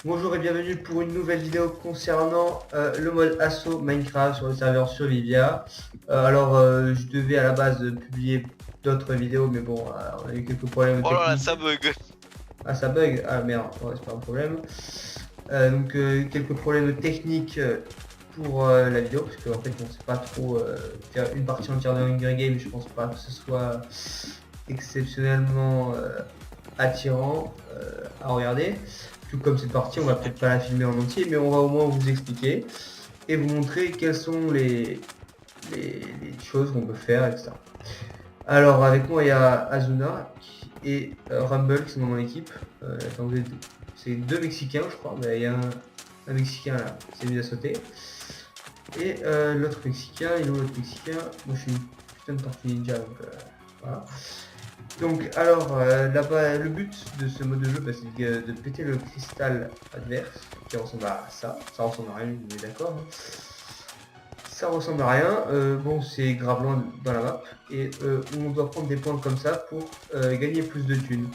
Bonjour et bienvenue pour une nouvelle vidéo concernant le mode assaut Minecraft sur le serveur Survivia. Je devais à la base publier d'autres vidéos, mais bon, on a eu quelques problèmes Oh là là, techniques. ça bug. Ah, ça bug? Ah merde, ouais, c'est pas un problème. Quelques problèmes techniques pour la vidéo, parce qu'en fait on sait pas trop faire une partie entière de Hunger Games. Je pense pas que ce soit exceptionnellement attirant à regarder. Tout comme cette partie, on va peut-être pas la filmer en entier, mais on va au moins vous expliquer et vous montrer quelles sont les choses qu'on peut faire, etc. Alors avec moi il y a Azuna et Rumble qui sont dans mon équipe. Attendez, c'est deux Mexicains je crois, mais il y a un Mexicain là, qui s'est mis à sauter. Et l'autre Mexicain, et l'autre Mexicain, moi je suis une putain de tortue ninja, donc voilà. Donc alors là-bas, le but de ce mode de jeu, c'est de péter le cristal adverse qui ressemble à ça. Ça ressemble à rien, vous êtes d'accord, hein. Ça ressemble à rien. Bon, c'est grave loin dans la map et on doit prendre des points comme ça pour gagner plus de thunes.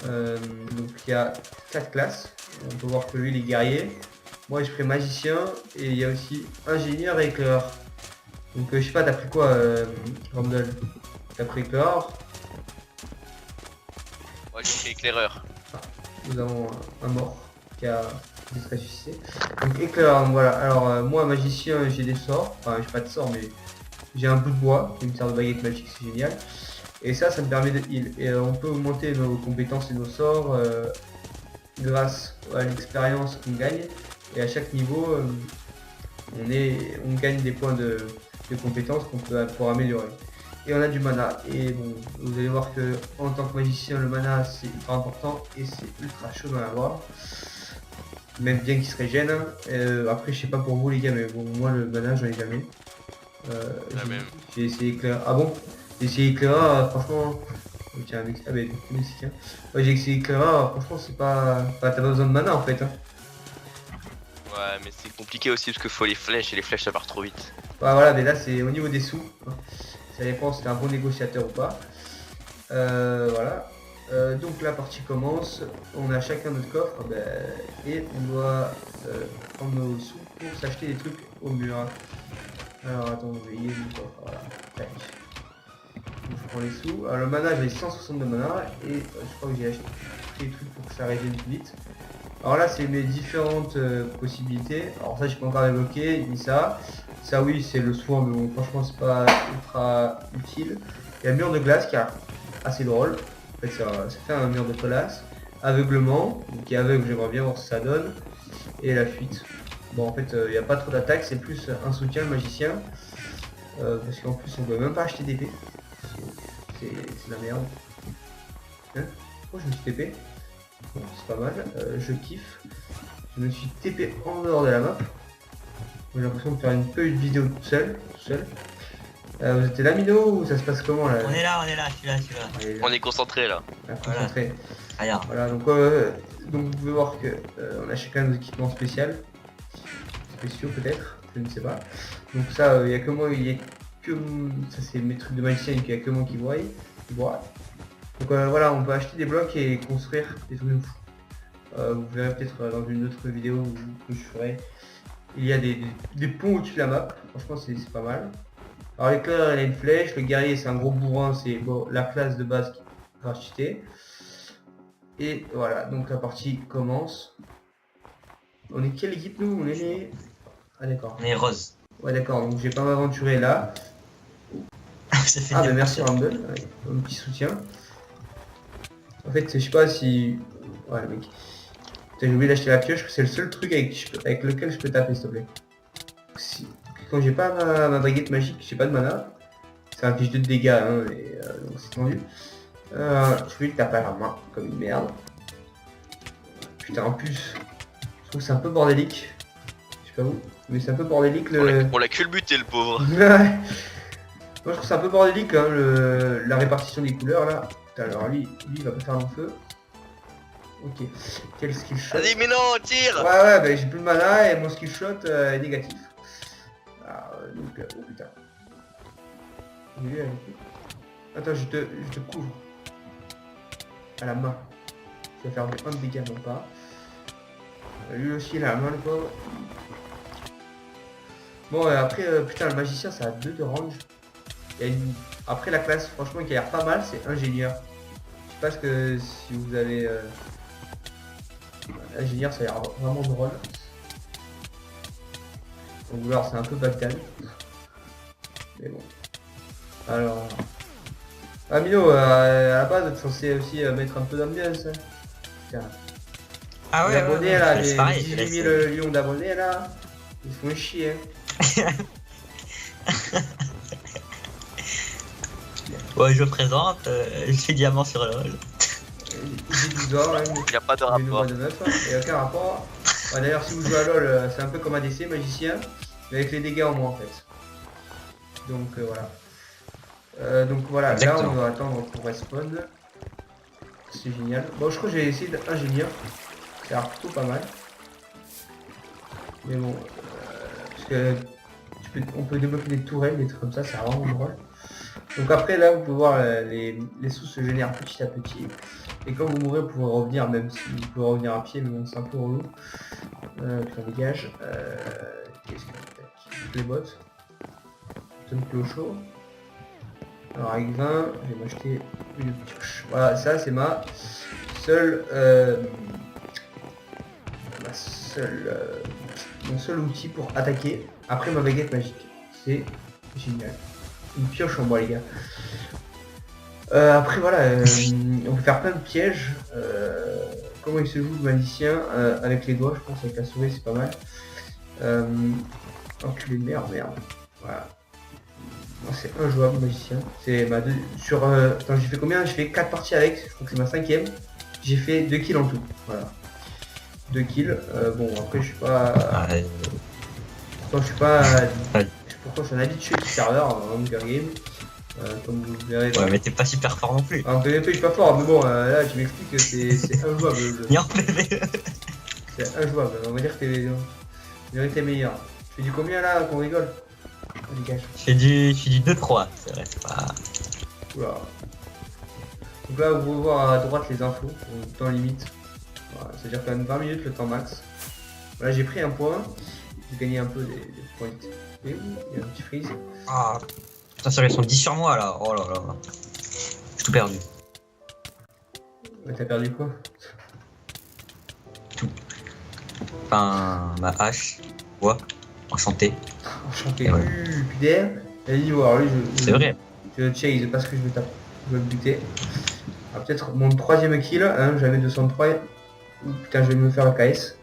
Donc il y a 4 classes. On peut voir que lui il est guerrier. Moi je ferai magicien et il y a aussi ingénieur et éclaireur. Donc je sais pas, t'as pris quoi Randall? T'as pris éclaireur? Ouais, j'ai fait éclaireur. Nous avons un mort qui a été ressuscité. Donc éclaireur, voilà. Alors moi magicien j'ai des sorts. Enfin j'ai pas de sorts mais j'ai un bout de bois qui me sert de baguette magique, c'est génial. Et ça me permet de heal. Et on peut augmenter nos compétences et nos sorts grâce à l'expérience qu'on gagne. Et à chaque niveau, on gagne des points de compétences qu'on peut pour améliorer. Et on a du mana. Et bon, vous allez voir que en tant que magicien, le mana c'est ultra important et c'est ultra chaud d'en avoir. Même bien qu'il se régène. Après, je sais pas pour vous les gars, mais bon, moi le mana j'en ai jamais. J'ai essayé éclair. Ah bon? J'ai essayé éclair, franchement. Tiens, ah ben, mexicain. Ouais, j'ai essayé éclair, franchement c'est pas. Enfin, t'as pas besoin de mana en fait, hein. Ouais, mais c'est compliqué aussi parce qu'il faut les flèches et les flèches ça part trop vite. Bah, voilà, mais là c'est au niveau des sous, hein. Ça dépend si t'es un bon négociateur ou pas. Voilà. Donc la partie commence. On a chacun notre coffre et on doit prendre nos sous pour s'acheter des trucs au mur. Alors attends, il est mon coffre, voilà. Tac. Donc, je prends les sous. Alors le mana, j'ai 160 de mana et je crois que j'ai acheté des trucs pour que ça régène plus vite. Alors là, c'est mes différentes possibilités. Alors ça, j'ai pas encore évoqué, ni ça. Ça, oui, c'est le soin, mais bon, franchement, c'est pas ultra utile. Il y a le mur de glace qui est assez drôle. En fait, ça fait un mur de glace. Aveuglement, donc qui est aveugle, j'aimerais bien voir ce que ça donne. Et la fuite. Bon, en fait, il n'y a pas trop d'attaque, c'est plus un soutien, le magicien. Parce qu'en plus, on peut même pas acheter d'épée. C'est la merde. Hein? Pourquoi je me suis TP? Bon, c'est pas mal, je kiffe. Je me suis TP en dehors de la map. J'ai l'impression de faire une petite vidéo tout seul. Vous êtes là, Mino, ou ça se passe comment là? On est là, je suis là. Allez, On est concentré là. concentré. Regarde. Voilà, donc vous pouvez voir que on a chacun nos équipements spéciaux peut-être, je ne sais pas. Donc ça, il y a que moi, ça c'est mes trucs de magicien, il y a que moi qui voit. Donc voilà, on peut acheter des blocs et construire des trucs de fou. Vous verrez peut-être dans une autre vidéo que je ferai. Il y a des ponts au-dessus de la map, franchement c'est pas mal. Alors l'éclair il a une flèche, le guerrier c'est un gros bourrin, c'est bon, la classe de base qui va acheter. Et voilà, donc la partie commence. On est quelle équipe nous? On est les... Ah d'accord. On est rose. Ouais d'accord, donc j'ai pas m'aventurer là. Ah bah merci Rumble, ouais, un petit soutien. En fait je sais pas si... Ouais le mec. J'ai oublié d'acheter la pioche, c'est le seul truc avec lequel je peux taper s'il te plaît. Quand j'ai pas ma baguette magique, j'ai pas de mana. C'est un fiche de dégâts, hein, donc c'est tendu. Je vais le taper à la main, comme une merde. Putain, en plus, je trouve que c'est un peu bordélique. Je sais pas vous, mais c'est un peu bordélique le... On l'a culbuté le pauvre. Ouais. Moi je trouve c'est un peu bordélique hein, la répartition des couleurs là. Putain, alors lui il va pas faire long feu. Ok, quel skill shot. Vas-y, mais non, tire. Ouais, bah j'ai plus de mana et mon skill shot est négatif. Oh putain. Attends, je te couvre. À la main. Je vais faire un de dégâts, non pas. Lui aussi il a la main le pauvre. Bon après putain le magicien ça a 2 de range. Il y a une... Après la classe franchement qui a l'air pas mal c'est ingénieur. Je sais pas ce que si vous avez ingénieur ça a l'air vraiment drôle. Donc alors c'est un peu Bagdad. Mais bon. Alors. Ah Mino, à la base t'es censé aussi mettre un peu d'ambiance. Hein. Putain. Ah Les ouais, abonnés là, c'est les pareil, 18 000 lions d'abonnés là, ils se font chier. Hein. Ouais, je me présente, je suis diamant sur LoL. J'ai 12 ans, hein, Il n'y a pas de j'ai une voix rapport. de meuf, hein, et aucun rapport. Ouais, d'ailleurs si vous jouez à LoL, c'est un peu comme ADC, magicien, mais avec les dégâts en moins en fait. Donc donc voilà, Exactement. là on doit attendre pour respawn. C'est génial. Bon je crois que j'ai essayé d'ingénieur. Ça a l'air plutôt pas mal. Mais bon, parce que on peut débloquer des tourelles, des trucs comme ça, c'est vraiment drôle. Donc après là vous pouvez voir les sous se génèrent petit à petit. Et quand vous mourrez vous pouvez revenir, même si vous pouvez revenir à pied, mais bon c'est un peu relou. Ça dégage. Qu'est-ce qu'on a? Les bottes. Zone clochot. Alors avec 20, je vais m'acheter une pioche. Voilà, ça c'est ma seule mon seul outil pour attaquer après ma baguette magique. C'est génial. Une pioche en bois les gars. Après voilà, on peut faire plein de pièges. Comment il se joue le magicien avec les doigts, je pense avec la souris c'est pas mal. Enculé de merde. Voilà. Moi c'est injouable magicien. C'est ma deux. Sur. Attends, j'ai fait combien? J'ai fait 4 parties avec, je crois que c'est ma 5ème. J'ai fait 2 kills en tout. Voilà. 2 kills. Bon après je suis pas. Pourtant je suis pas. Pourtant je suis un habitué du serveur en Hunger Game. Comme vous verrez. Ouais, mais t'es pas super fort non plus. En PvP je suis pas fort, mais bon là tu m'expliques que c'est injouable le jeu. Ni en PV. C'est injouable, on va dire que t'es meilleur. Tu fais du combien là qu'on rigole? Dégage. Je fais du 2-3, c'est vrai, c'est pas... Oula. Donc là vous pouvez voir à droite les infos, temps limite. Voilà, c'est-à-dire quand même 20 minutes le temps max. Voilà j'ai pris un point, j'ai gagné un peu des points. Et oui, il y a un petit freeze. Ah, putain, sérieux, ils sont 10 sur moi là, oh là là. J'ai tout perdu. Ouais, t'as perdu quoi? Tout. Enfin, ma hache, bois, enchanté. Enchanté. Et voilà. Putain. Vas-y voir lui C'est vrai. je le chase parce que je veux taper. Je veux le buter. Ah, peut-être mon 3ème kill, hein, j'avais 203. Putain je vais me faire un KS.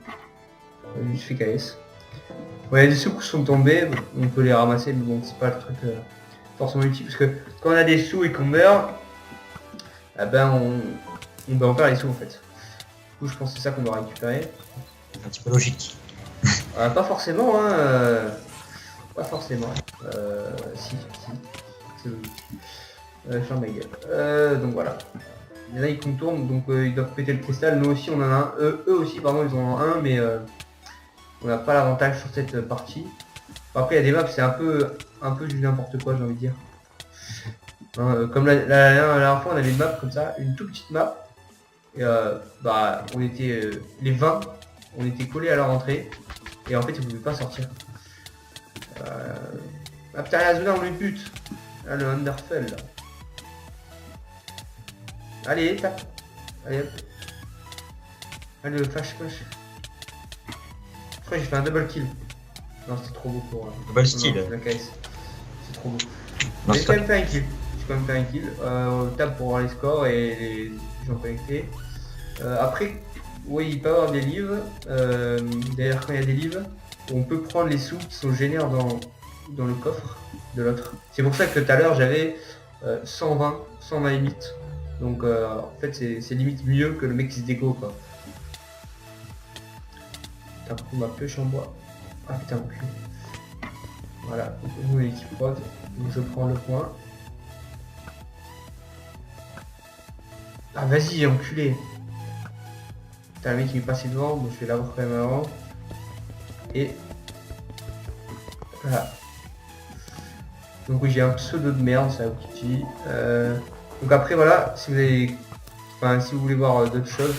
Je fais KS. Ouais, il y a des sous qui sont tombés, on peut les ramasser, mais bon, c'est pas le truc forcément utile, parce que quand on a des sous et qu'on meurt, eh ben on perd les sous en fait. Du coup, je pense que c'est ça qu'on doit récupérer. C'est un petit peu logique. Pas forcément, hein. Pas forcément. Si, c'est logique. Ferme ma gueule. Donc voilà. Il y en a qui contournent, donc ils doivent péter le cristal. Nous aussi, on en a un. Eux aussi, pardon, ils en ont un, mais on n'a pas l'avantage sur cette partie. Bon, après il y a des maps c'est un peu du n'importe quoi j'ai envie de dire. Hein, comme la dernière fois on avait une map comme ça, une toute petite map. Et bah on était les 20, on était collés à leur entrée. Et en fait ils ne pouvaient pas sortir. Ah putain Azuna on le bute. Ah, le Underfell là. Allez tape. Allez hop. Allez le flash. Je crois que j'ai fait un double kill. Non, c'était trop beau pour... Double style. La KS. C'est trop beau. Non, J'ai c'est quand pas... même fait un kill. J'ai quand même fait un kill. Tape pour voir les scores et les gens connectés. Après, oui, il peut y avoir des livres. D'ailleurs, quand il y a des livres, on peut prendre les sous qui sont génères dans le coffre de l'autre. C'est pour ça que tout à l'heure, j'avais 120 limites. Donc, en fait, c'est limite mieux que le mec qui se déco, quoi. Putain, pour ma pioche en bois. Ah putain, mon cul. Voilà, donc nous l'équipe prod, donc je prends le point. Ah vas-y, enculé. Putain, le mec il est passé devant, donc je vais l'avoir quand même avant. Et voilà. Donc oui, j'ai un pseudo de merde, ça Kitty. Donc après voilà, si vous voulez voir d'autres choses,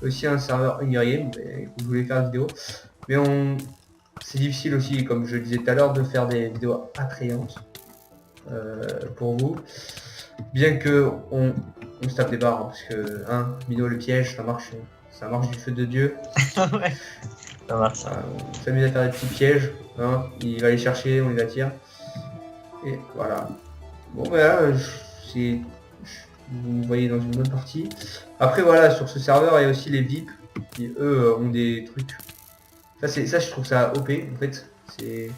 aussi un serveur Hunger Game, mais je voulais faire une vidéo. Mais c'est difficile aussi, comme je le disais tout à l'heure, de faire des vidéos attrayantes pour vous. Bien que on se tape des barres, hein, parce que Mino le piège, ça marche du feu de Dieu. Ouais. Ça marche ça. On s'amuse à faire des petits pièges, hein, il va les chercher, on les attire. Et voilà. Bon voilà, vous voyez dans une bonne partie. Après voilà, sur ce serveur, il y a aussi les VIP qui eux ont des trucs. Ça je trouve ça OP en fait. C'est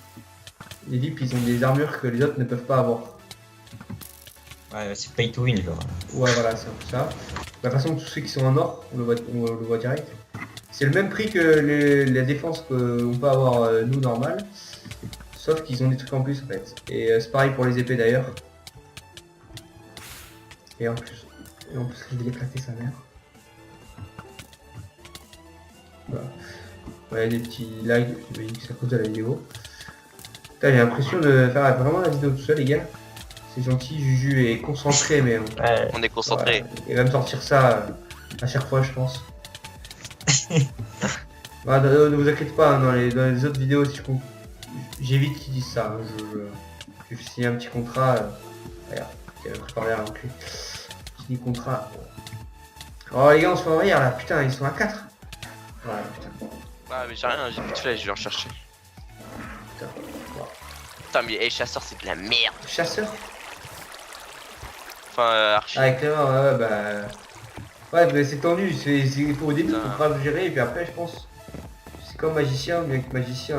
les VIP, ils ont des armures que les autres ne peuvent pas avoir. Ouais, c'est pay to win genre. Ouais voilà, c'est un peu ça. De toute façon, tous ceux qui sont en or, on le voit direct. C'est le même prix que la défense qu'on peut avoir nous normal. Sauf qu'ils ont des trucs en plus en fait. Et c'est pareil pour les épées d'ailleurs. Et en plus, je vais éclater sa mère. Voilà. Ouais, des petits lags, c'est à cause de la vidéo. Putain, j'ai l'impression de faire vraiment la vidéo tout seul les gars. C'est gentil, Juju est concentré mais Ouais. On est concentré. voilà, il va me sortir ça à chaque fois je pense. Bah, ne vous inquiétez pas, hein, dans les autres vidéos si j'évite qu'ils disent ça. Hein, je signe un petit contrat. Regarde, il va préparer à l'enculé. Petit contrat. Oh les gars, on se fait envahir là, putain, ils sont à 4. Voilà, putain. Ah mais j'ai rien, j'ai plus de flèches, je vais en chercher. Putain. Voilà. Putain mais hey, chasseur c'est de la merde. Chasseur. Enfin archer. Ah, clairement, ouais, bah. Ouais, mais c'est tendu, il faut au début pour pas le gérer, et puis après, je pense. C'est comme magicien, mais avec magicien,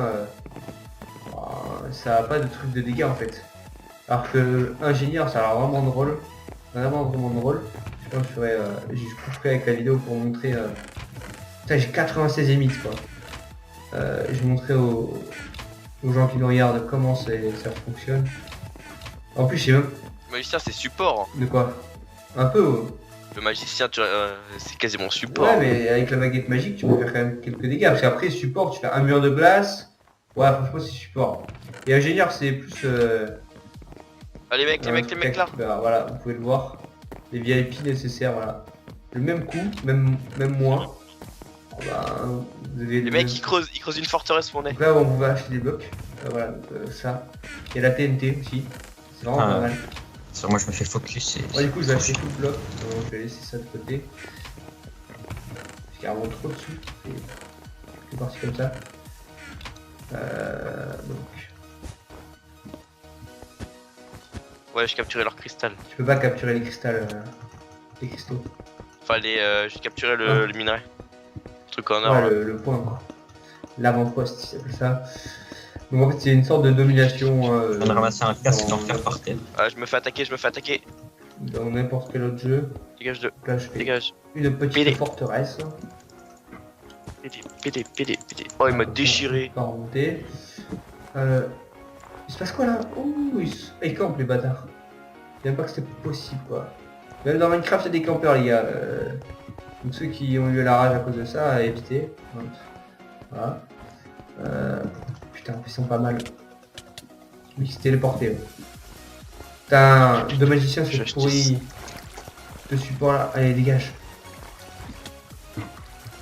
ça a pas de truc de dégâts en fait. Alors que ingénieur, ça a vraiment drôle. Vraiment drôle. Je pense que je couperai avec la vidéo pour montrer. Putain, j'ai 96 émites quoi. Je vais montrer aux gens qui nous regardent comment ça fonctionne. En plus, je sais même. Le magicien c'est support. De quoi. Un peu. Le magicien c'est quasiment support. Ouais, mais avec la baguette magique, tu peux faire quand même quelques dégâts. Parce qu'après, support, tu fais un mur de glace. Ouais, franchement, c'est support. Et ingénieur, c'est plus. Ah les mecs là. Bah, voilà, vous pouvez le voir. Les VIP nécessaires, voilà. Le même coup, même moins. Bah, vous avez Les mecs ils creusent une forteresse pour donc là, on va acheter des blocs. Voilà, donc, ça. Il y a la TNT aussi. C'est vraiment pas mal. Sur moi je me fais focus et. Ouais, du coup, je vais acheter tout le bloc. Donc, je vais laisser ça de côté. Parce qu'il y a vraiment trop de sous. C'est parti comme ça. Donc. Ouais j'ai capturé leur cristal. Tu peux pas capturer les cristals. Les cristaux. Fallait j'ai capturé le minerai. Le truc en or. Ouais, le point quoi. L'avant-poste, ils s'appelle ça. Donc en fait c'est une sorte de domination. On a ramassé un casque en fer par terre. Ah je me fais attaquer. Dans n'importe quel autre jeu. Dégage de. Là je fais Dégage. une petite Pédé. forteresse. PD. Oh il m'a déchiré. On va remonter. Il se passe quoi là? Ouh, ils campent les bâtards. Je savais pas que c'était possible quoi. Même dans Minecraft il y a des campeurs les gars. Donc ceux qui ont eu la rage à cause de ça, à éviter. Voilà. Putain, ils sont pas mal. Mais ils s'est téléporté. Ouais. Putain, de magicien c'est pourri. Ce support là, allez dégage.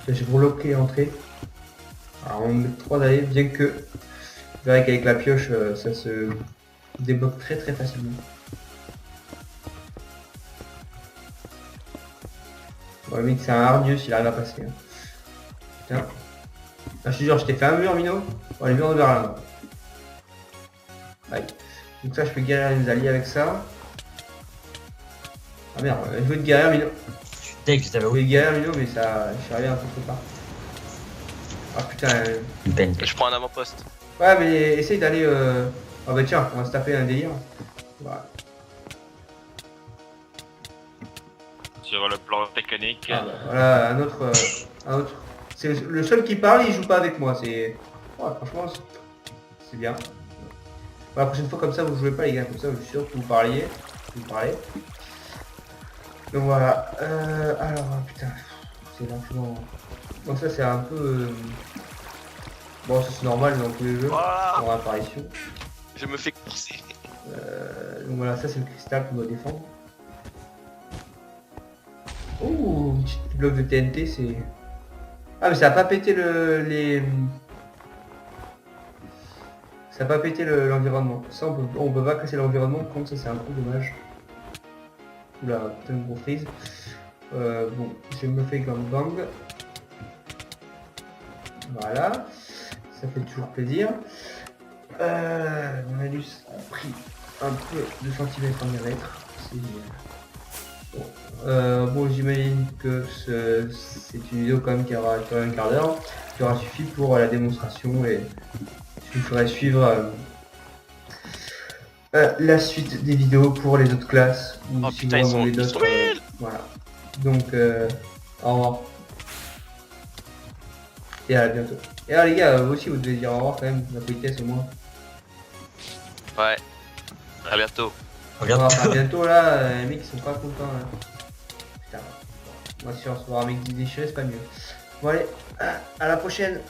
J'ai bloqué l'entrée. Alors on met 3 d'aller, bien que je verrai qu'avec la pioche ça se débloque très facilement. Bon, le mec c'est un hargneux s'il arrive à passer. Hein. Putain. Ah, je te jure, je t'ai fait un mur Mino. Bon, les murs de vers là. Aïe. Donc ça je peux guérir les alliés avec ça. Ah merde, je veux te guérir Mino. Je suis deg, je t'avais Je voulais guérir Mino mais ça. Je suis arrivé un peu trop tard. Ah putain. Ben. Je prends un avant-poste. Ouais mais essaye d'aller. Ah bah tiens, on va se taper un délire. Voilà. Sur le plan technique. Ah bah, voilà, un autre. C'est le seul qui parle, il joue pas avec moi. C'est. Ouais, franchement, c'est bien. Bon, la prochaine fois comme ça, vous jouez pas les gars, comme ça, je suis sûr que vous parliez. Vous parlez. Donc voilà. Alors, putain, c'est largement. Donc ça, c'est un peu. Bon, ça c'est normal dans tous les jeux. Voilà. Pour apparition. Je me fais courser. Donc voilà, ça c'est le cristal qu'on doit défendre. Oh, un petit bloc de TNT, c'est Ah mais ça a pas pété ça a pas pété l'environnement. Ça on peut pas casser l'environnement, par contre ça c'est un peu dommage. Oula, putain de gros freeze. Bon, je me fais gangbang. Voilà. Ça fait toujours plaisir. Malus a pris un peu de centimètres en diamètre. C'est génial. Bon, j'imagine que c'est une vidéo quand même qui aura un quart d'heure, qui aura suffi pour la démonstration et il faudrait suivre la suite des vidéos pour les autres classes. Ou Oh si putain, ils vous en sont voulez d'autres, wheel. voilà. Donc, au revoir. Et à bientôt. Et alors les gars, vous aussi vous devez dire au revoir quand même, la politesse au moins. Ouais. À bientôt. Regarde. À bientôt là, les mecs ils sont pas contents là. Putain. Moi si on se voit un mec déchiré c'est pas mieux. Bon allez, à la prochaine.